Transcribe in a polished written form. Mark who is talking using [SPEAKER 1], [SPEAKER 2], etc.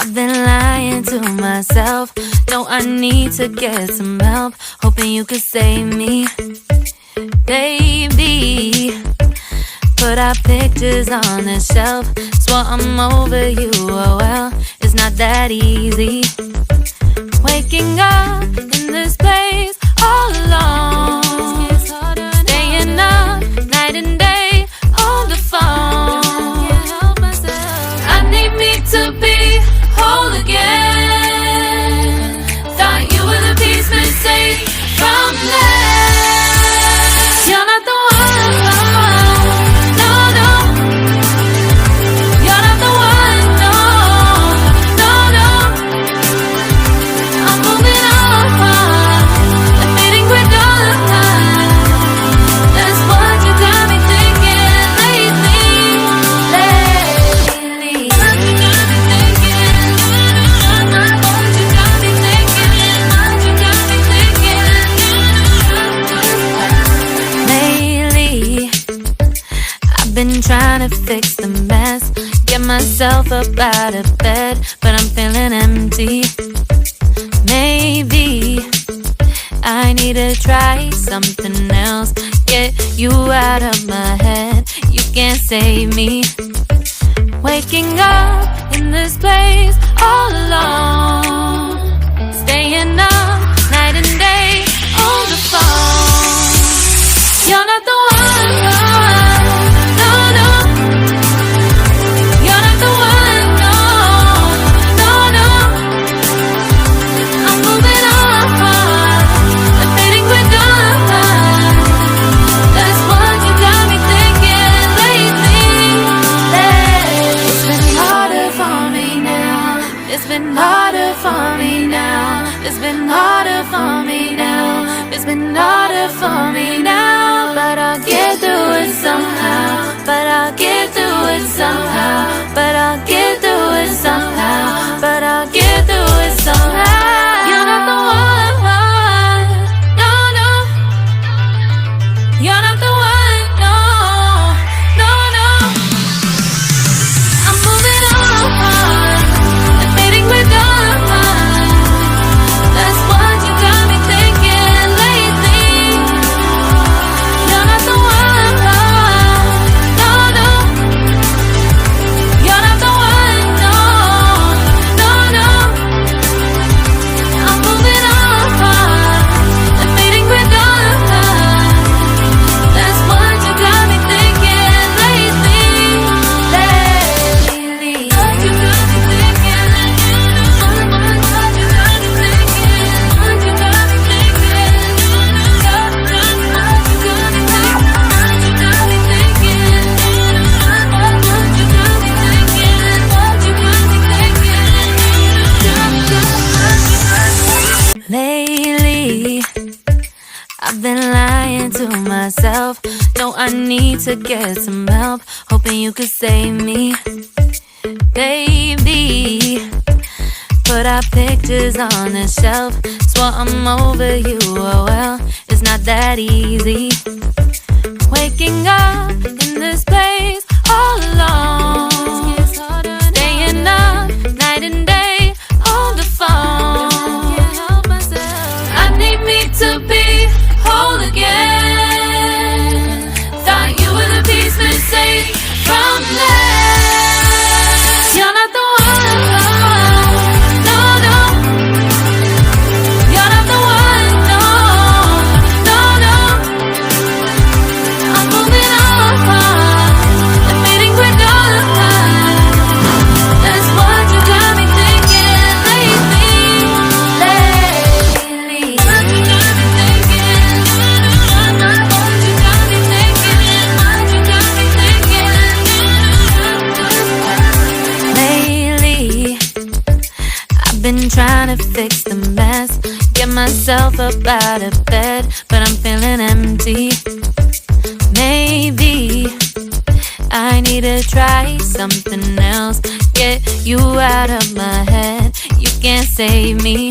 [SPEAKER 1] I've been lying to myself. No, I need to get some help. Hoping you could save me, baby. Put our pictures on the shelf. Swore I'm over you, oh well, it's not that easy. Waking up in this place all alone, staying up night and day on the phone. I need me to be whole again. Thought you were the piece missing from last. You're not the one, no, no. You're not the one, no, no, no. I'm moving on, admitting we're done. That's what you got me thinking lately. What you got me thinking? What you got me thinking? What you got me thinking? Lately, I've been trying to fix the mess, get myself up out of bed, but I'm feeling empty. Maybe I need to try something else, get you out of my head. You can't save me. Waking up in this place all alone, staying up night and day on the phone. You're not the one, no, no. You're not the one, no, no, no. I'm moving on, admitting we're done. That's what you got me thinking lately. It's been harder for me now. It's been harder for me now. It's been harder for me now. It's been harder for me now. But I'll get through it somehow. But I'll get through it somehow. But I'll get through it somehow. But I'll get through it somehow. You're not the one, no, no. You're not the one, no, no, no. I'm moving on, admitting we're done. That's what you got me thinking lately. You're not the one, no, no. You're not the one, no, no, no. I'm moving on, admitting we're done. That's what you got me thinking lately. What you got me thinking? What you got me thinking? What you got me thinking? What you got me thinking? What you got me thinking? What you got me thinking? Lately, I've been lying to myself. No, I need to get some help. Hoping you could save me, baby. Put our pictures on the shelf. Swore I'm over you, oh well, it's not that easy. Waking up in this place all alone, staying up night and day on the phone. I need me to be whole again. Thought you were the piece missing from last. You're not the one, no, no. You're not the one, no, no, no. I'm moving on, admitting we're done. That's what you got me thinking lately. What you got me thinking? What you got me thinking? What you got me thinking? Lately, I've been trying to fix the mess, get myself up out of bed, but I'm feeling empty. Maybe I need to try something else, get you out of my head. You can't save me.